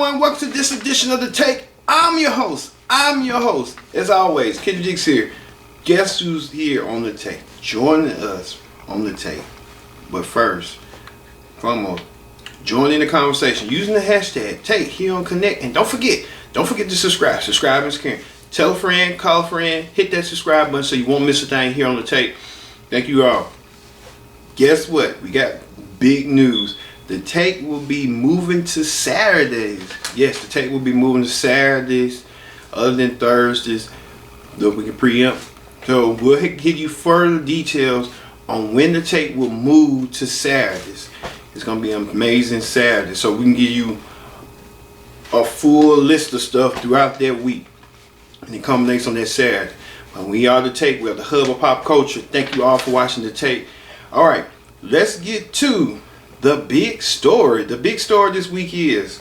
everyone, welcome to this edition of The Take. I'm your host, as always, Kid Jigs here. Guess who's here on The Take? Joining us on The Take. But first, foremost, join in the conversation using the hashtag Take here on Connect. And don't forget to subscribe. Subscribe is caring. Tell a friend, call a friend, hit that subscribe button so you won't miss a thing here on The Take. Thank you all. Guess what? We got big news. The Take will be moving to Saturdays. Yes, The Take will be moving to Saturdays other than Thursdays. Though we can preempt. So we'll give you further details on when The Take will move to Saturdays. It's going to be an amazing Saturday. So we can give you a full list of stuff throughout that week. And it culminates on that Saturday. But we are The Take. We are the hub of pop culture. Thank you all for watching The Take. Alright, let's get to the big story. The big story this week is,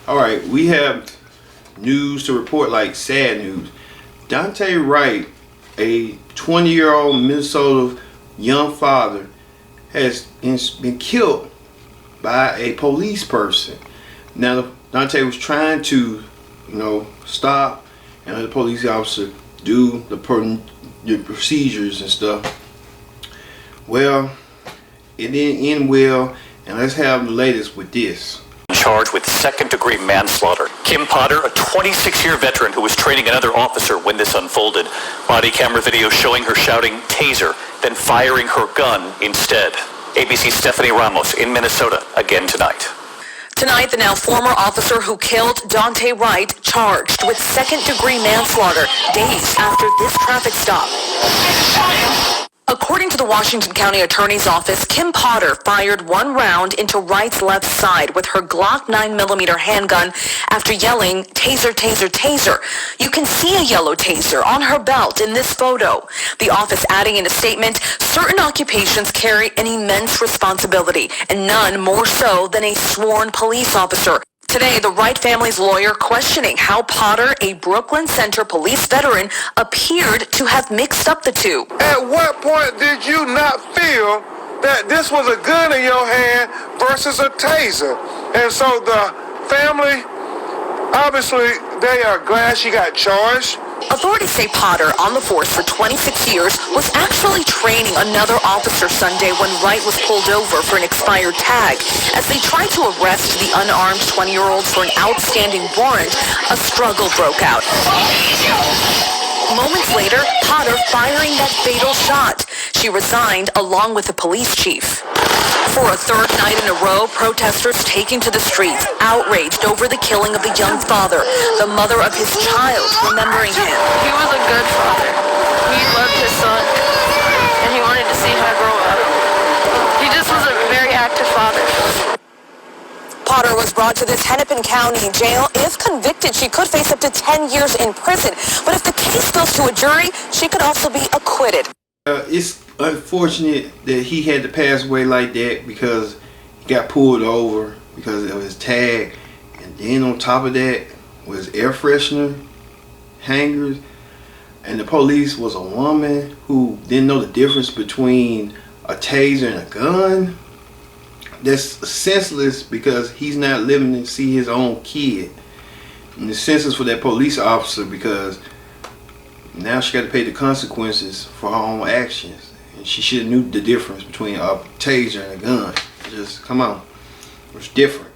alright, we have news to report, like sad news. Daunte Wright, a 20-year-old Minnesota young father, has been killed by a police person. Now, Daunte was trying to, stop and let the police officer do the procedures and stuff. Well, it didn't end well. And let's have the latest with this. Charged with second-degree manslaughter. Kim Potter, a 26-year veteran who was training another officer when this unfolded. Body camera video showing her shouting "taser," then firing her gun instead. ABC's Stephanie Ramos in Minnesota again tonight. Tonight, the now former officer who killed Daunte Wright charged with second-degree manslaughter days after this traffic stop. According to the Washington County Attorney's Office, Kim Potter fired one round into Wright's left side with her Glock 9mm handgun after yelling, "Taser, taser, taser." You can see a yellow taser on her belt in this photo. The office adding in a statement, certain occupations carry an immense responsibility, and none more so than a sworn police officer. Today, the Wright family's lawyer questioning how Potter, a Brooklyn Center police veteran, appeared to have mixed up the two. At what point did you not feel that this was a gun in your hand versus a taser? And so the family, obviously, they are glad she got charged. Authorities say Potter, on the force for 26 years, was actually training another officer Sunday when Wright was pulled over for an expired tag. As they tried to arrest the unarmed 20-year-old for an outstanding warrant, a struggle broke out. Moments later, Potter firing that fatal shot. She resigned along with the police chief. For a third night in a row, protesters taking to the streets, outraged over the killing of the young father, the mother of his child, remembering him. He was a good father. He loved his son, and he wanted to see him grow up. He just was a very active father. Potter was brought to this Hennepin County jail. If convicted, she could face up to 10 years in prison. But if the case goes to a jury, she could also be acquitted. It's unfortunate that he had to pass away like that because he got pulled over because of his tag, and then on top of that was air freshener hangers, and the police was a woman who didn't know the difference between a taser and a gun. That's senseless because he's not living to see his own kid, and it's senseless for that police officer because now she got to pay the consequences for her own actions. And she should have knew the difference between a taser and a gun. Just, come on. It's different.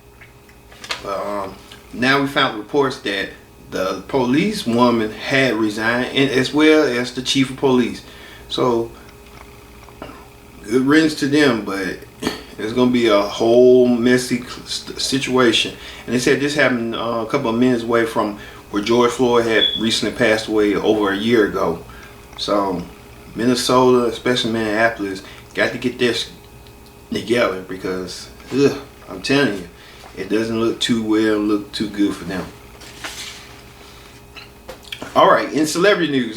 But now we found reports that the police woman had resigned, and as well as the chief of police. So, good riddance to them, but it's going to be a whole messy situation. And they said this happened a couple of minutes away from where George Floyd had recently passed away over a year ago. So Minnesota, especially Minneapolis, got to get this together because I'm telling you, it doesn't look too look too good for them. Alright, in celebrity news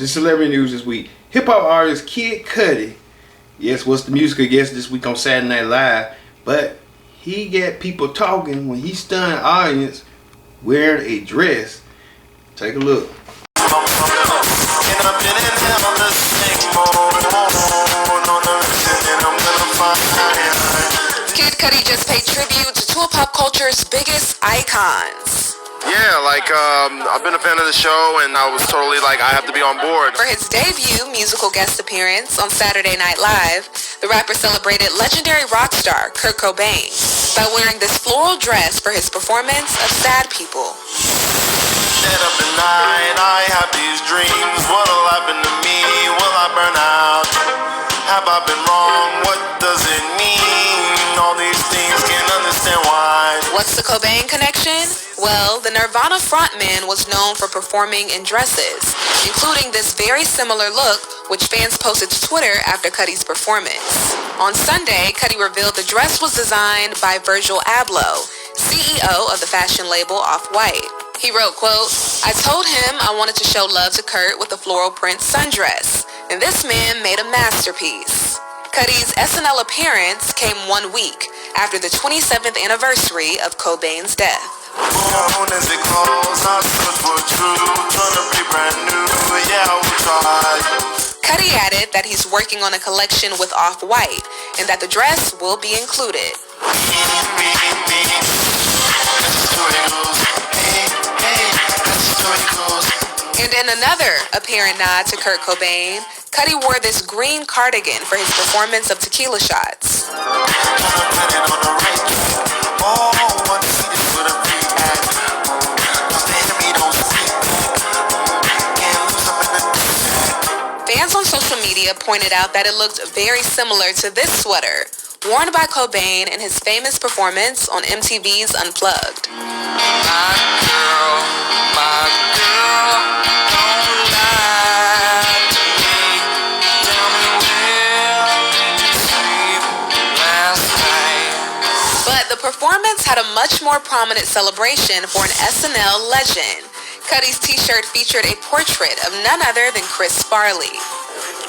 this week, hip-hop artist Kid Cudi, yes, what's the musical guest this week on Saturday Night Live, but he got people talking when he stunned the audience wearing a dress. Take a look. Kid Cudi just paid tribute to two of pop culture's biggest icons. Yeah, like, I've been a fan of the show, and I was totally like, I have to be on board. For his debut musical guest appearance on Saturday Night Live, the rapper celebrated legendary rock star Kurt Cobain by wearing this floral dress for his performance of Sad People. Dead of the night, I have these dreams. What'll happen to me? Will I burn out? Have I been wrong? What does it mean? All these things, can't understand why. What's the Cobain connection? Well, the Nirvana frontman was known for performing in dresses, including this very similar look, which fans posted to Twitter after Cudi's performance. On Sunday, Cudi revealed the dress was designed by Virgil Abloh, CEO of the fashion label Off-White. He wrote, quote, "I told him I wanted to show love to Kurt with a floral print sundress, and this man made a masterpiece." Cudi's SNL appearance came 1 week after the 27th anniversary of Cobain's death. As it close, I search for truth, trying to be brand new, yeah, I will try. Cudi added that he's working on a collection with Off-White and that the dress will be included. And in another apparent nod to Kurt Cobain, Cudi wore this green cardigan for his performance of Tequila Shots. Fans on social media pointed out that it looked very similar to this sweater, worn by Cobain in his famous performance on MTV's Unplugged. My girl, don't lie to me. Tell me where did you sleep last night? But the performance had a much more prominent celebration for an SNL legend. Cudi's t-shirt featured a portrait of none other than Chris Farley.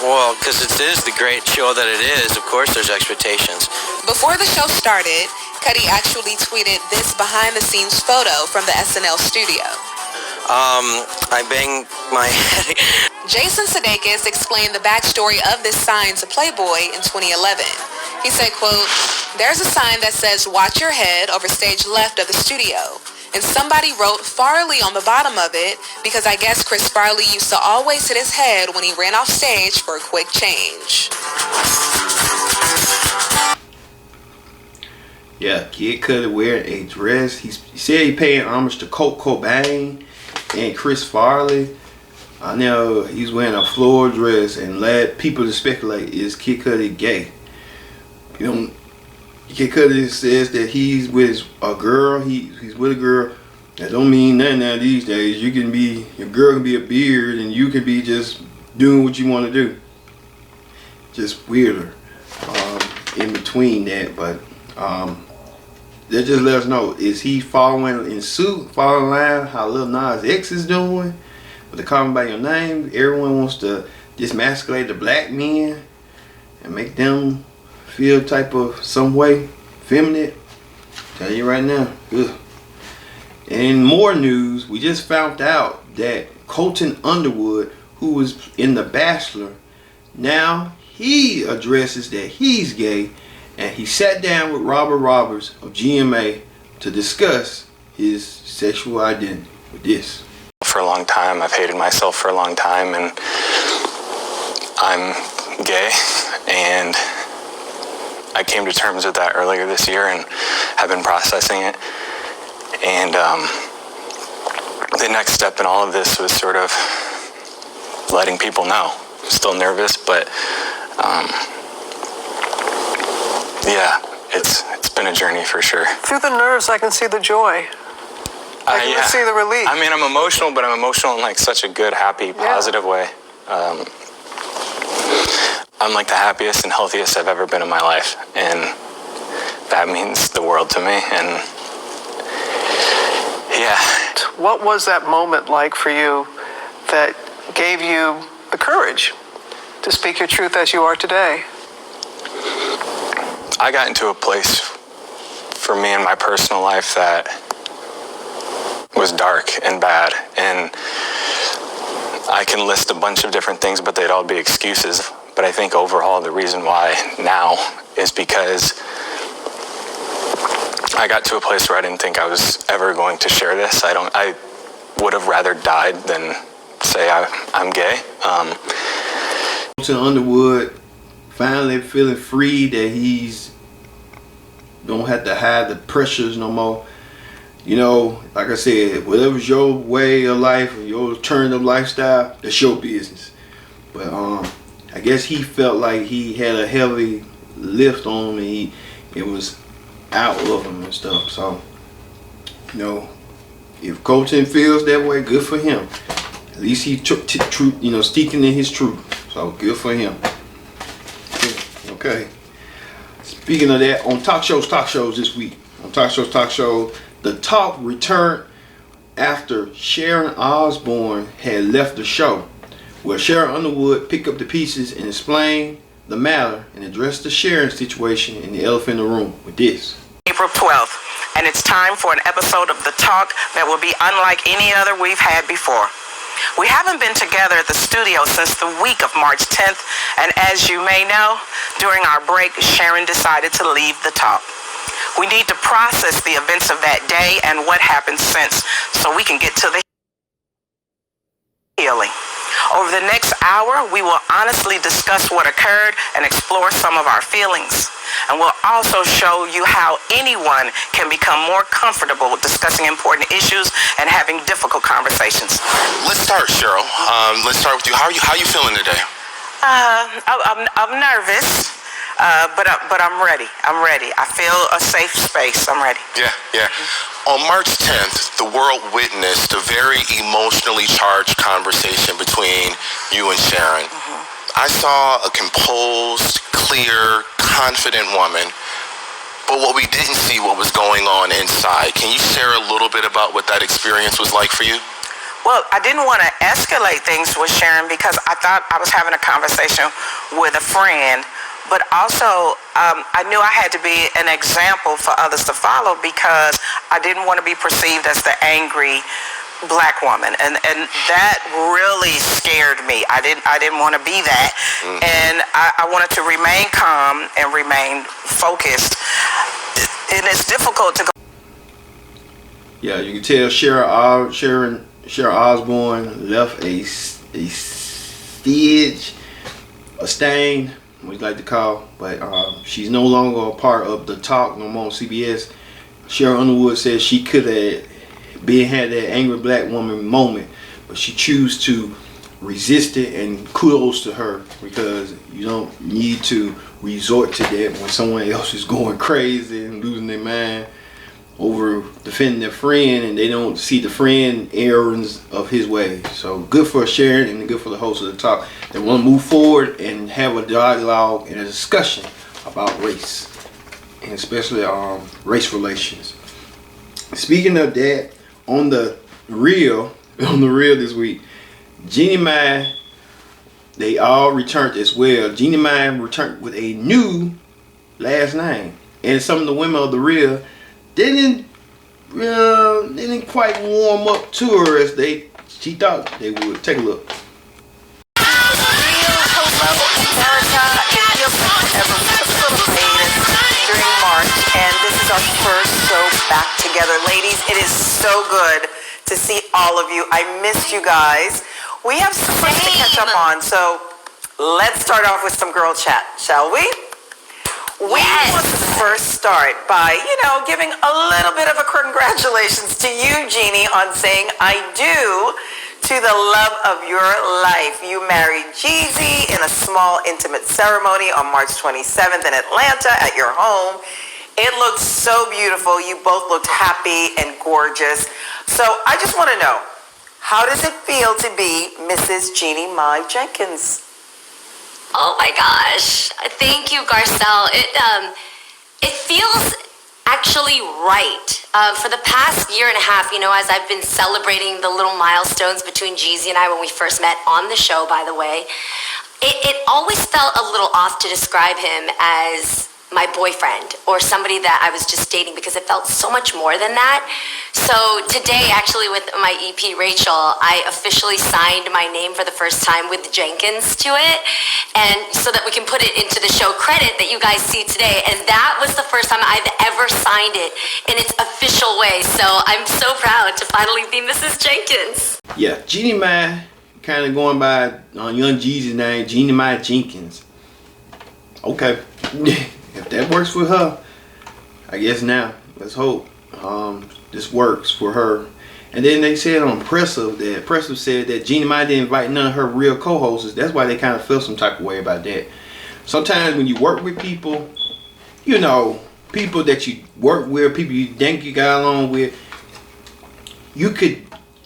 Well, because it is the great show that it is, of course there's expectations. Before the show started, Cudi actually tweeted this behind-the-scenes photo from the SNL studio. I banged my head. Jason Sudeikis explained the backstory of this sign to Playboy in 2011. He said, quote, "There's a sign that says, 'Watch your head' over stage left of the studio. And somebody wrote Farley on the bottom of it because I guess Chris Farley used to always hit his head when he ran off stage for a quick change." Yeah, Kid Cudi wearing a dress. He said he paying homage to Kurt Cobain and Chris Farley. I know he's wearing a floral dress and led people to speculate, is Kid Cudi gay? You know, Kid Cudi says that he's with a girl. He's with a girl. That don't mean nothing now these days. You can be, your girl can be a beard and you can be just doing what you want to do. Just weirder in between that, but that just let us know, is he following in suit, following in line how Lil Nas X is doing with the Call Me By Your Name? Everyone wants to just emasculate the black men and make them feel type of some way feminine. Tell you right now. Ugh. In more news, we just found out that Colton Underwood, who was in The Bachelor, now he addresses that he's gay, and he sat down with Robert Roberts of GMA to discuss his sexual identity with this. For a long time, I've hated myself for a long time, and I'm gay, and I came to terms with that earlier this year and have been processing it. And the next step in all of this was sort of letting people know. Still nervous, but yeah, it's been a journey for sure. Through the nerves, I can see the joy. I can see the relief. I mean, I'm emotional, but I'm emotional in like such a good, happy, positive way. I'm like the happiest and healthiest I've ever been in my life, and that means the world to me. And yeah. What was that moment like for you that gave you the courage to speak your truth as you are today? I got into a place for me in my personal life that was dark and bad, and I can list a bunch of different things, but they'd all be excuses. But I think overall the reason why now is because I got to a place where I didn't think I was ever going to share this. I would have rather died than say I'm gay. To Underwood, finally feeling free that he's don't have to hide the pressures no more. You know, like I said, whatever's your way of life or your alternative lifestyle, that's your business. But I guess he felt like he had a heavy lift on him, and it was out of him and stuff. So, you know, if Colton feels that way, good for him. At least he truth, you know, sticking in his truth. So good for him. Okay. Speaking of that, on talk shows this week, on talk shows, the talk returned after Sharon Osbourne had left the show, where Sharon Underwood picked up the pieces and explained the matter and addressed the Sharon situation in the elephant in the room with this. April 12th, and it's time for an episode of The Talk that will be unlike any other we've had before. We haven't been together at the studio since the week of March 10th, and as you may know, during our break, Sharon decided to leave The Talk. We need to process the events of that day and what happened since, so we can get to the healing. Over the next hour, we will honestly discuss what occurred and explore some of our feelings. And we'll also show you how anyone can become more comfortable discussing important issues and having difficult conversations. Let's start, Cheryl. Let's start with you. How are you feeling today? I'm nervous, but I'm ready. I'm ready. I feel a safe space. I'm ready. Yeah. On March 10th, the world witnessed a very emotionally charged conversation between you and Sharon. I saw a composed, clear, confident woman, but what we didn't see what was going on inside. Can you share a little bit about what that experience was like for you? Well, I didn't want to escalate things with Sharon because I thought I was having a conversation with a friend, but also I knew I had to be an example for others to follow because I didn't want to be perceived as the angry black woman, and that really scared me. I didn't want to be that, and I wanted to remain calm and remain focused. And it's difficult to go. Yeah, you can tell Sharon Osbourne left a stitch, a stain, we like to call, but she's no longer a part of The Talk no more on CBS. Sharon Underwood says she could have had that angry black woman moment, but she chose to resist it, and kudos to her, because you don't need to resort to that when someone else is going crazy and losing their mind over defending their friend, and they don't see the friend errands of his ways. So good for Sharon and good for the host of The Talk. They want to move forward and have a dialogue and a discussion about race, and especially race relations. Speaking of that, on the real this week, Jeannie Mai, they all returned as well. Jeannie Mai returned with a new last name, and some of the women of the real didn't quite warm up to her as she thought they would. Take a look. During March, and this is our first show back together. Ladies, it is so good to see all of you. I missed you guys. We have so much to catch up on, so let's start off with some girl chat, shall we? We want to first start by, giving a little bit of a congratulations to you, Jeannie, on saying I do to the love of your life. You married Jeezy in a small, intimate ceremony on March 27th in Atlanta at your home. It looked so beautiful. You both looked happy and gorgeous. So I just want to know, how does it feel to be Mrs. Jeannie Mai Jenkins? Oh my gosh. Thank you, Garcelle. It feels actually right. For the past year and a half, as I've been celebrating the little milestones between Jeezy and I when we first met on the show, by the way, it always felt a little off to describe him as my boyfriend or somebody that I was just dating, because it felt so much more than that. So today, actually, with my EP Rachel, I officially signed my name for the first time with Jenkins to it, and so that we can put it into the show credit that you guys see today. And that was the first time I've ever signed it in its official way. So I'm so proud to finally be Mrs. Jenkins. Yeah, Jeannie Mai, kind of going by Young Jeezy's name, Jeannie Mai Jenkins. Okay. If that works for her, I guess now, let's hope this works for her. And then they said on Presser said that Jeannie Mai didn't invite none of her real co-hosts. That's why they kind of feel some type of way about that. Sometimes when you work with people, you know, people that you work with, people you think you got along with,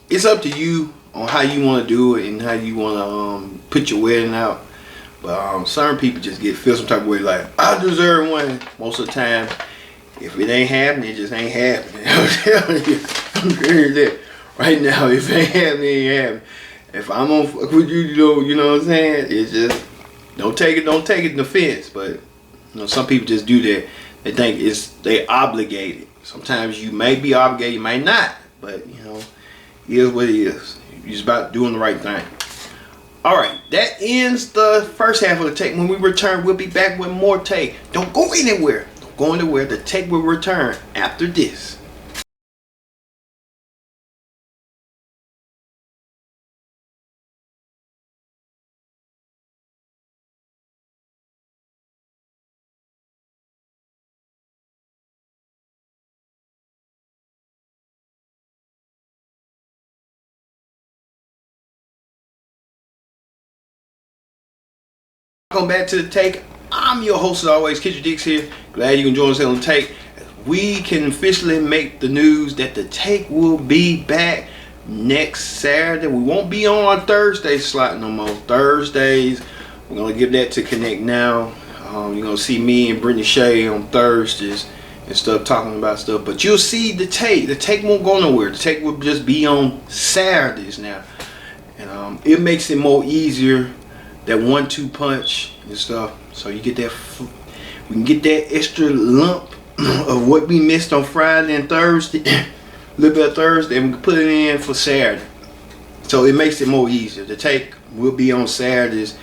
it's up to you on how you want to do it and how you want to put your wedding out. But certain people just feel some type of way, like, I deserve one. Most of the time, if it ain't happening, it just ain't happening. I'm telling you, I'm hearing that right now. If it ain't happening, it ain't happening. If I'm on fuck with you, you know what I'm saying? It's just, don't take it in offense. But you know, some people just do that. They think they obligated. Sometimes you may be obligated, you may not. But you know, it is what it is. You're just about doing the right thing. Alright, that ends the first half of the take. When we return, we'll be back with more take. Don't go anywhere. Don't go anywhere. The take will return after this. Welcome back to the take. I'm your host as always, Kid Dix here. Glad you can join us on the take. We can officially make the news that the take will be back next Saturday. We won't be on Thursday slot no more. Thursdays, we're gonna give that to Connect Now. You're gonna see me and Brittany Shea on Thursdays and stuff, talking about stuff. But you'll see the take. The take won't go nowhere. The take will just be on Saturdays now, and it makes it more easier. That 1-2 punch and stuff, so you get that. We can get that extra lump of what we missed on Friday and Thursday, a little bit of Thursday, and we can put it in for Saturday. So it makes it more easier. The take will be on Saturdays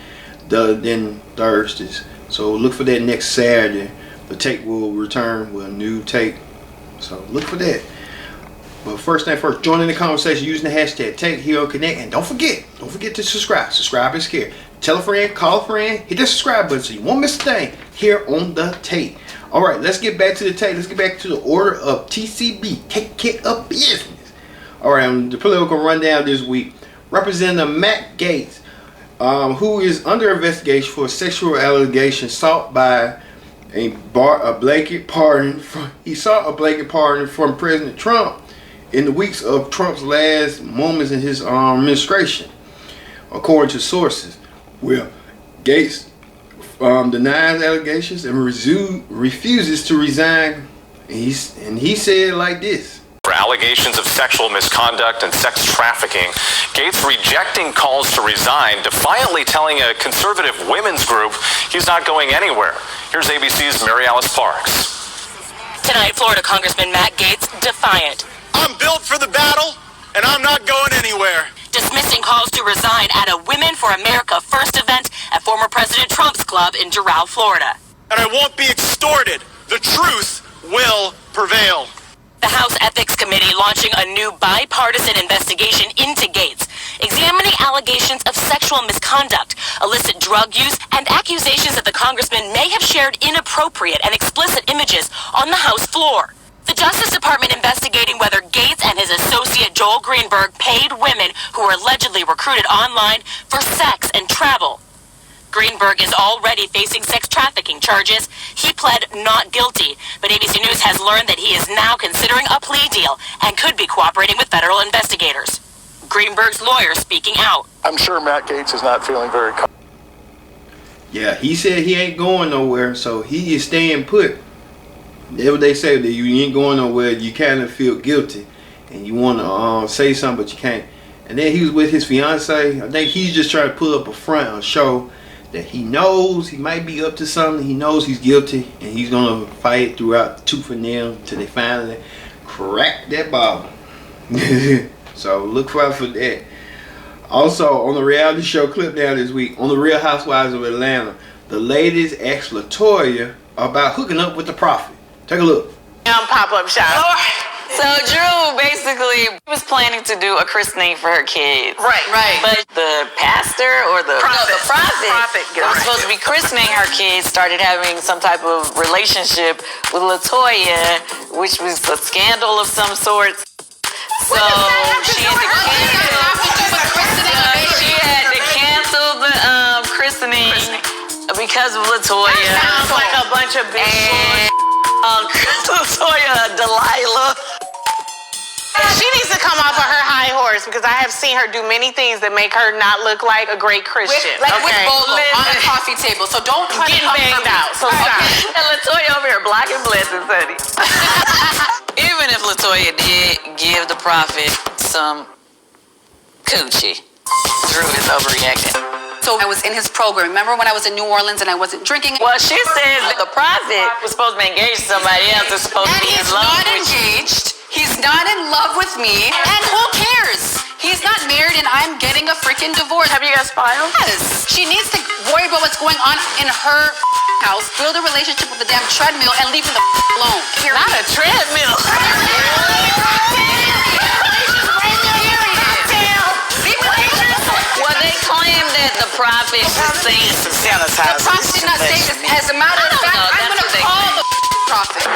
than Thursdays. So look for that next Saturday. The take will return with a new take. So look for that. But first thing first, join in the conversation using the hashtag Take here on Connect, and don't forget to subscribe. Subscribe is here. Tell a friend, call a friend, hit that subscribe button so you won't miss a thing here on the Take. All right, let's get back to the Take. Let's get back to the order of TCB. Take care of business. All right, the political rundown this week. Representative Matt Gaetz, who is under investigation for sexual allegations, sought by a blanket pardon. He sought a blanket pardon from President Trump in the weeks of Trump's last moments in his administration, according to sources. Well, Gaetz denies allegations and refuses to resign. And he said like this. For allegations of sexual misconduct and sex trafficking, Gaetz rejecting calls to resign, defiantly telling a conservative women's group he's not going anywhere. Here's ABC's Mary Alice Parks. Tonight, Florida Congressman Matt Gaetz defiant. I'm built for the battle, and I'm not going anywhere. Dismissing calls to resign at a Women for America First event at former President Trump's club in Doral, Florida. And I won't be extorted. The truth will prevail. The House Ethics Committee launching a new bipartisan investigation into Gaetz, examining allegations of sexual misconduct, illicit drug use, and accusations that the congressman may have shared inappropriate and explicit images on the House floor. The Justice Department investigating whether Gaetz and his associate Joel Greenberg paid women who were allegedly recruited online for sex and travel. Greenberg is already facing sex trafficking charges. He pled not guilty, but ABC News has learned that he is now considering a plea deal and could be cooperating with federal investigators. Greenberg's lawyer speaking out. I'm sure Matt Gaetz is not feeling very comfortable. Yeah, he said he ain't going nowhere, so he is staying put. That's what they say, that you ain't going nowhere. You kind of feel guilty, and you want to say something, but you can't. And then he was with his fiance. I think he's just trying to put up a front, a show that he knows he might be up to something. He knows he's guilty, and he's gonna fight throughout tooth and nail until they finally crack that bottle. So look out for that. Also, on the reality show Clip Down this week, on the Real Housewives of Atlanta, the ladies asked Latoya about hooking up with the prophet. Take a look. Pop-up shop. So Drew basically was planning to do a christening for her kids. Right. But the pastor or the prophet was supposed to be christening her kids started having some type of relationship with Latoya, which was a scandal of some sort. So she had to cancel the christening because of Latoya. That sounds like a bunch of bitch. Latoya, Delilah. She needs to come off of her high horse because I have seen her do many things that make her not look like a great Christian. With Bolo on a coffee table. So don't try to come banged out. So stop. And Latoya over here blocking blessings, honey. Even if Latoya did give the prophet some coochie, Drew is overreacting. So I was in his program. Remember when I was in New Orleans and I wasn't drinking? Well, she says that the prophet was supposed to be engaged to somebody else. Is supposed to be in love with you. And he's not engaged. He's not in love with me. And who cares? He's not married and I'm getting a freaking divorce. Have you guys filed? Yes. She needs to worry about what's going on in her house, build a relationship with the damn treadmill, and leave him the alone. Period. Not a treadmill. Well, they claim that the prophet was saying some sanitizer. The prophet did not say this. As a matter of fact, I'm going to call the prophet.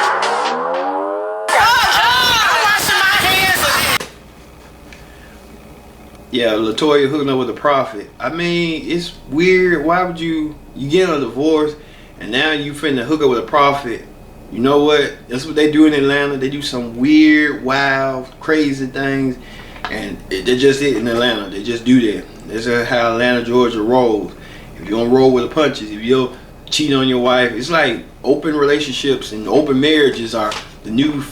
Yeah, Latoya hooking up with the prophet. I mean, it's weird. Why would you get a divorce and now you finna hook up with a prophet? You know what? That's what they do in Atlanta. They do some weird, wild, crazy things, and they just it in Atlanta. They just do that. That's how Atlanta, Georgia rolls. If you don't roll with the punches, if you'll cheat on your wife, it's like open relationships and open marriages are the new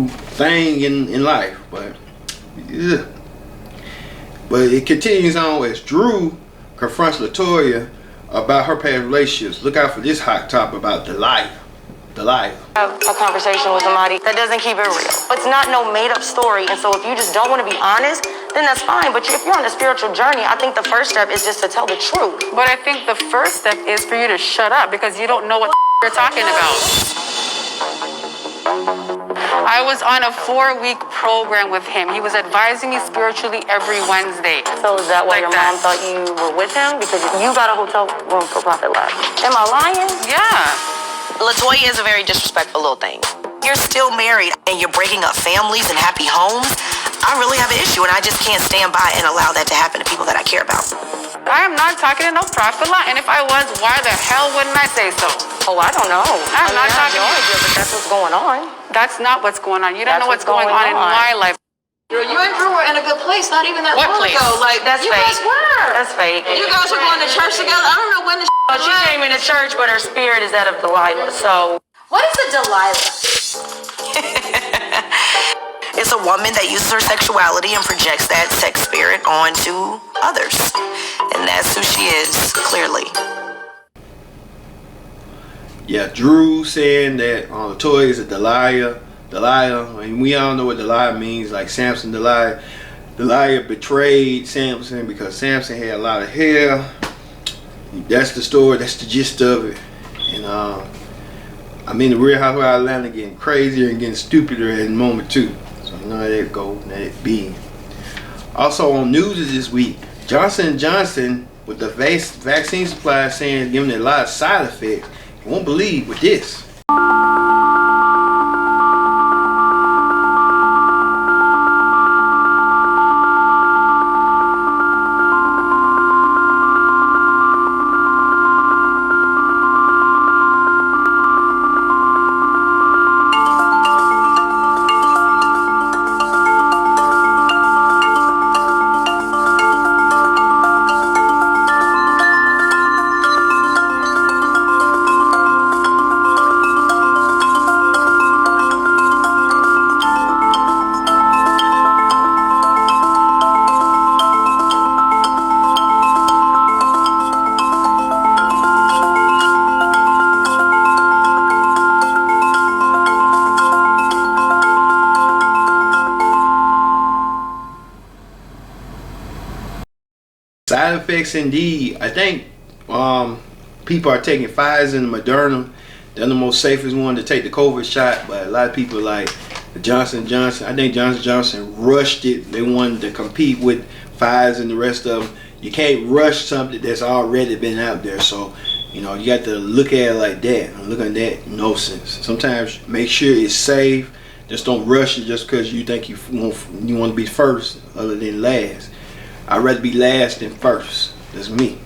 thing in life. But yeah. But it continues on as Drew confronts Latoya about her past relationships. Look out for this hot topic about Delilah. Have a conversation with somebody that doesn't keep it real. It's not no made-up story, and so if you just don't want to be honest, then that's fine. But if you're on a spiritual journey, I think the first step is just to tell the truth. But I think the first step is for you to shut up because you don't know what you're talking about. I was on a 4-week program with him. He was advising me spiritually every Wednesday. So is that why your mom thought you were with him? Because you got a hotel room for Prophet left. Am I lying? Yeah. Latoya is a very disrespectful little thing. You're still married and you're breaking up families and happy homes. I really have an issue and I just can't stand by and allow that to happen to people that I care about. I am not talking to no prophet lot, and if I was, why the hell wouldn't I say so? Oh, I don't know. I'm not talking to you, but that's what's going on. That's not what's going on. You don't know what's going on in my life. You and Drew were in a good place not even that long ago. Like, that's you fake. guys were. That's fake. You guys were going to church together. I don't know when the She came into church, but her spirit is that of Delilah, so. What is a Delilah? It's a woman that uses her sexuality and projects that sex spirit onto others. And that's who she is, clearly. Yeah, Drew saying that Latoya is a Delilah, and we all know what Delilah means, like Samson, Delilah. Delilah betrayed Samson because Samson had a lot of hair. That's the story, that's the gist of it. And I mean, the Real Housewives of Atlanta getting crazier and getting stupider at the moment too. So you know how that go, let it be. Also on news this week, Johnson & Johnson with the vaccine supply saying giving it a lot of side effects. You won't believe with this. effects indeed. I think people are taking Pfizer and Moderna. They're the most safest one to take the COVID shot, but a lot of people like Johnson & Johnson. I think Johnson & Johnson rushed it. They wanted to compete with Pfizer and the rest of them. You can't rush something that's already been out there. So, you know, you got to look at it like that. And look at that, no sense. Sometimes make sure it's safe. Just don't rush it just because you think you want to be first other than last. I'd rather be last than first. That's me.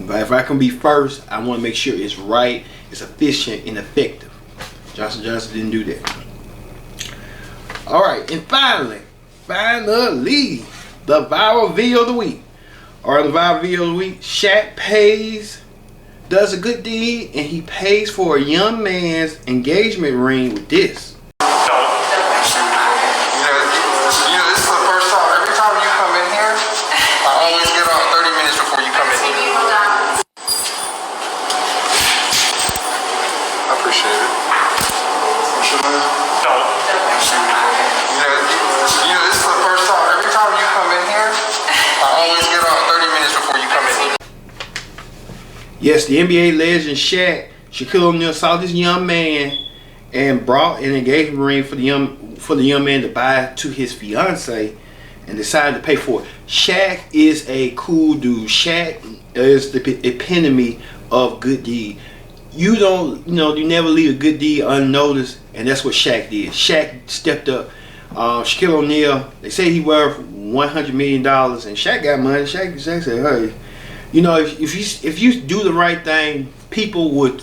But if I can be first, I want to make sure it's right, it's efficient, and effective. Johnson & Johnson didn't do that. All right, and finally, the viral video of the week. Or the viral video of the week, Shaq does a good deed, and he pays for a young man's engagement ring with this. Yes, the NBA legend Shaquille O'Neal saw this young man and brought an engagement ring for the young man to buy to his fiance, and decided to pay for it. Shaq is a cool dude. Shaq is the epitome of good deed. You never leave a good deed unnoticed, and that's what Shaq did. Shaq stepped up. Shaquille O'Neal, they say he worth $100 million, and Shaq got money. Shaq said, hey, you know, if you do the right thing, people will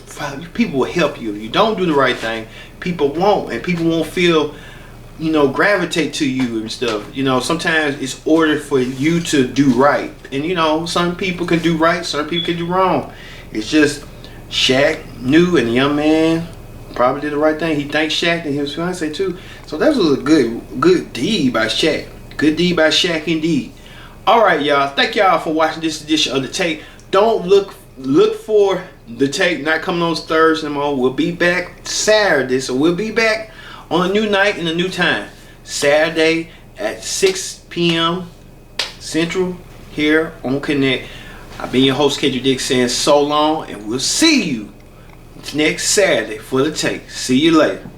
help you. If you don't do the right thing, people won't, and people won't feel, you know, gravitate to you and stuff. You know, sometimes it's ordered for you to do right, and you know, some people can do right, some people can do wrong. It's just Shaq knew, and the young man probably did the right thing. He thanked Shaq and his fiance too. So that was a good deed by Shaq. Good deed by Shaq indeed. Alright, y'all. Thank y'all for watching this edition of The Take. Don't look for The Take not coming on Thursday anymore. We'll be back Saturday. So we'll be back on a new night and a new time. Saturday at 6 p.m. Central here on Connect. I've been your host, KJ Dick, saying so long, and we'll see you next Saturday for The Take. See you later.